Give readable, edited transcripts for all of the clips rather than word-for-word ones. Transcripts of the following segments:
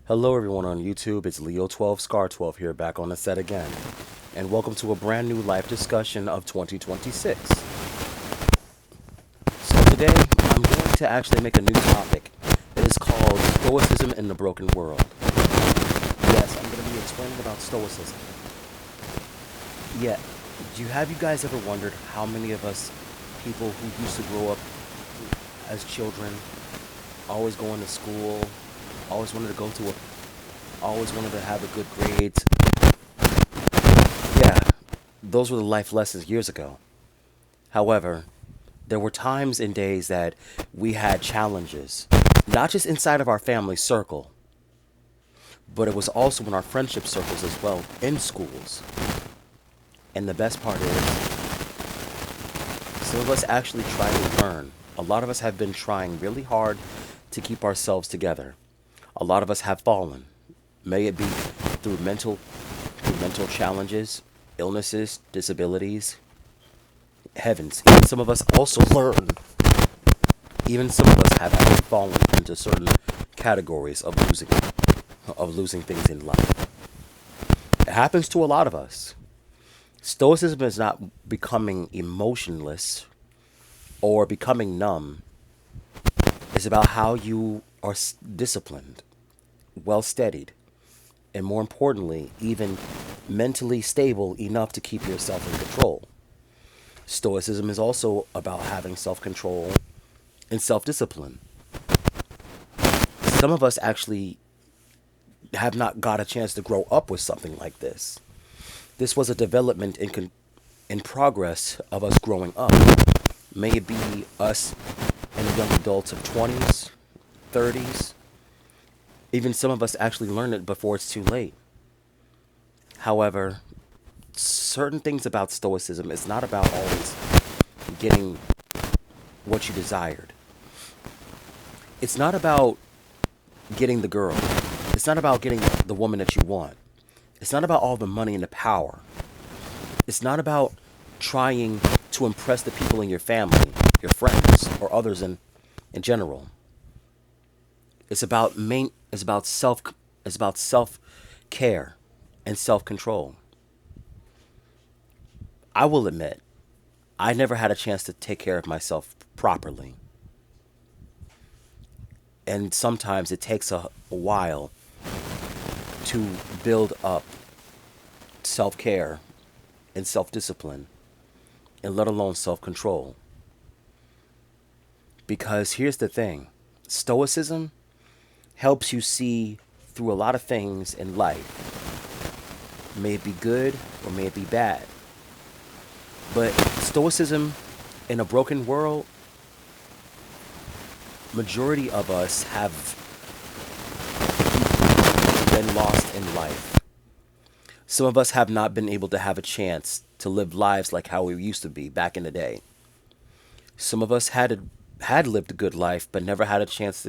Hello, everyone on YouTube. It's Leo12 Scar12 here, back on the set again. And welcome to a brand new live discussion of 2026. So, today I'm going to actually make a new topic. It is called Stoicism in the Broken World. Yes, I'm going to be explaining about Stoicism. Yeah, have you guys ever wondered how many of us people who used to grow up as children, always going to school, always wanted to go to a always wanted to have a good grades. Yeah, those were the life lessons years ago. However, there were times and days that we had challenges, not just inside of our family circle, but it was also in our friendship circles as well, in schools. And the best part is, some of us actually tried to learn. A lot of us have been trying really hard to keep ourselves together. A lot of us have fallen. May it be through mental challenges, illnesses, disabilities. Heavens, even some of us also learn. Even some of us have actually fallen into certain categories of losing things in life. It happens to a lot of us. Stoicism is not becoming emotionless or becoming numb. It's about how you are disciplined, well steadied, and more importantly, even mentally stable enough to keep yourself in control. Stoicism is also about having self control and self discipline. Some of us actually have not got a chance to grow up with something like this. This was a development in progress of us growing up. May it be us and the young adults of 20s, 30s. Even some of us actually learn it before it's too late. However, certain things about Stoicism is not about always getting what you desired. It's not about getting the girl. It's not about getting the woman that you want. It's not about all the money and the power. It's not about trying to impress the people in your family, your friends, or others in general. It's about self care and self control. I will admit, I never had a chance to take care of myself properly. And sometimes it takes a while to build up self care and self discipline, and let alone self control. Because here's the thing, Stoicism helps you see through a lot of things in life. May it be good or may it be bad. But Stoicism in a broken world, majority of us have been lost in life. Some of us have not been able to have a chance to live lives like how we used to be back in the day. Some of us had lived a good life, but never had a chance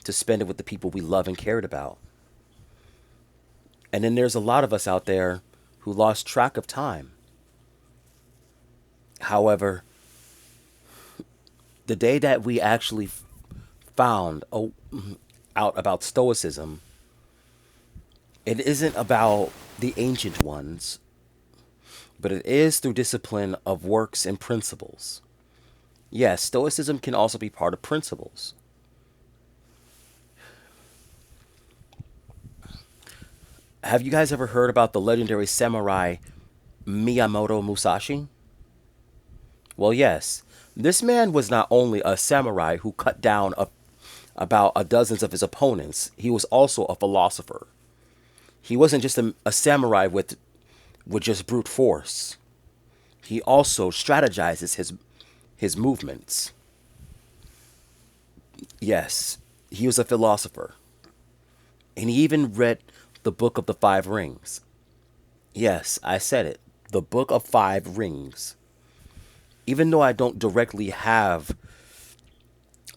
to spend it with the people we love and cared about. And then there's a lot of us out there who lost track of time. However, the day that we actually found out about Stoicism, it isn't about the ancient ones, but it is through discipline of works and principles. Yes, Stoicism can also be part of principles. Have you guys ever heard about the legendary samurai Miyamoto Musashi? Well, yes. This man was not only a samurai who cut down about a dozens of his opponents, he was also a philosopher. He wasn't just a samurai with just brute force. He also strategizes his movements. Yes, he was a philosopher. And he even read the Book of the Five Rings. Yes, I said it. The Book of Five Rings. Even though I don't directly have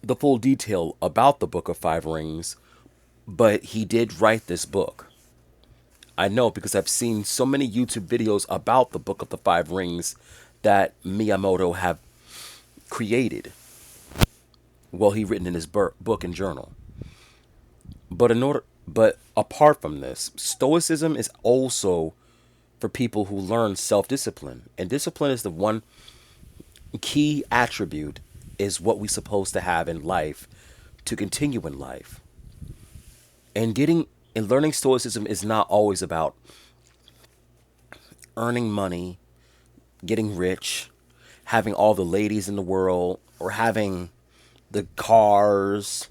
the full detail about the Book of Five Rings, but he did write this book. I know because I've seen so many YouTube videos about the Book of the Five Rings that Miyamoto have created. Well, he written in his book and journal. But in order, But apart from this, Stoicism is also for people who learn self discipline. And discipline is the one key attribute, is what we're supposed to have in life to continue in life. And learning Stoicism is not always about earning money, getting rich, having all the ladies in the world, or having the cars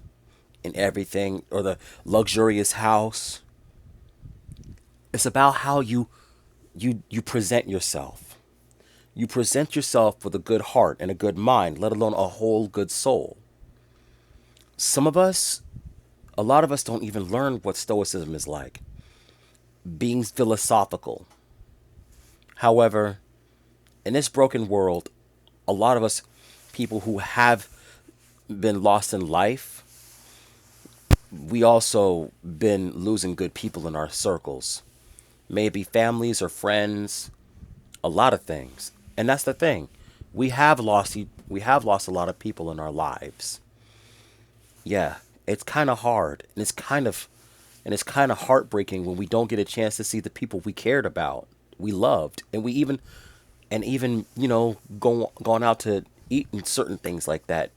and everything, or the luxurious house. It's about how you present yourself. You present yourself with a good heart and a good mind, let alone a whole good soul. Some of us, a lot of us don't even learn what Stoicism is like. Being philosophical. However, in this broken world, a lot of us, people who have been lost in life, we also been losing good people in our circles. Maybe families or friends, a lot of things. And that's the thing. We have lost a lot of people in our lives. Yeah, it's kind of hard, and it's kind of heartbreaking when we don't get a chance to see the people we cared about, we loved, and even gone out to eat and certain things like that.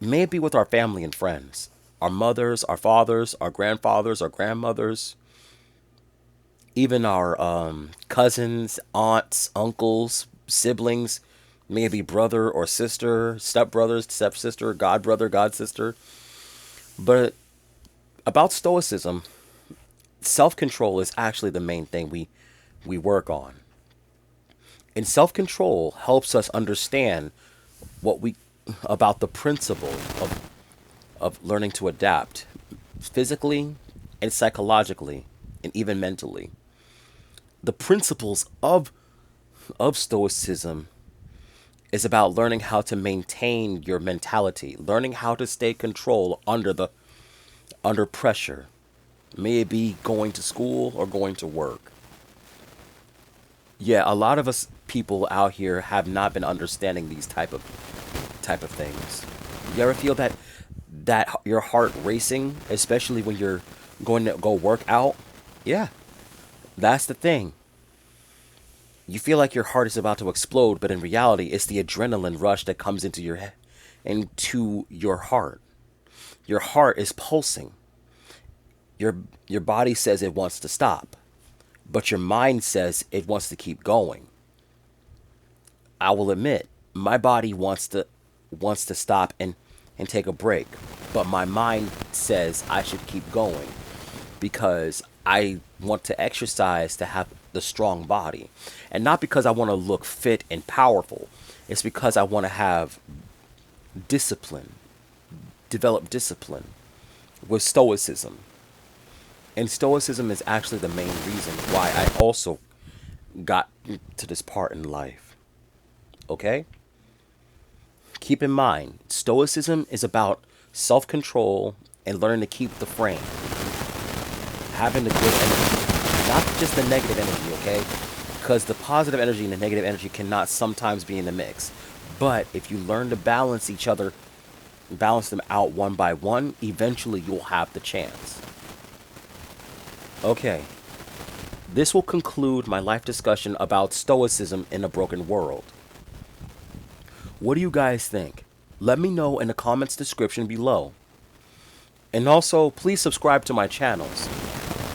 Maybe with our family and friends, our mothers, our fathers, our grandfathers, our grandmothers, even our cousins, aunts, uncles, siblings, maybe brother or sister, stepbrothers, stepsister, godbrother, godsister. But about Stoicism, self control is actually the main thing we work on. And self control helps us understand what we about the principle of learning to adapt physically and psychologically and even mentally. The principles of Stoicism is about learning how to maintain your mentality, learning how to stay control under pressure. May it be going to school or going to work. Yeah, a lot of us people out here have not been understanding these type of things. You ever feel that your heart racing, especially when you're going to go work out? Yeah, that's the thing. You feel like your heart is about to explode, but in reality, it's the adrenaline rush that comes into your heart. Your heart is pulsing. Your your body says it wants to stop, but your mind says it wants to keep going. I will admit, my body wants to stop and take a break, but my mind says I should keep going because I want to exercise to have the strong body. And not because I want to look fit and powerful. It's because I want to have discipline, develop discipline with Stoicism. And Stoicism is actually the main reason why I also got to this part in life. Okay? Keep in mind, Stoicism is about self control and learning to keep the frame, having the good energy, not just the negative energy, okay? Because the positive energy and the negative energy cannot sometimes be in the mix. But if you learn to balance them out one by one, eventually you'll have the chance. Okay, this will conclude my life discussion about Stoicism in a broken world. What do you guys think? Let me know in the comments description below. And also, please subscribe to my channels.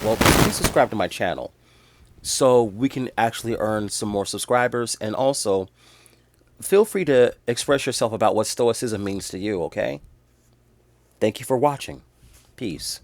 Well, please subscribe to my channel so we can actually earn some more subscribers. And also, feel free to express yourself about what Stoicism means to you, okay? Thank you for watching. Peace.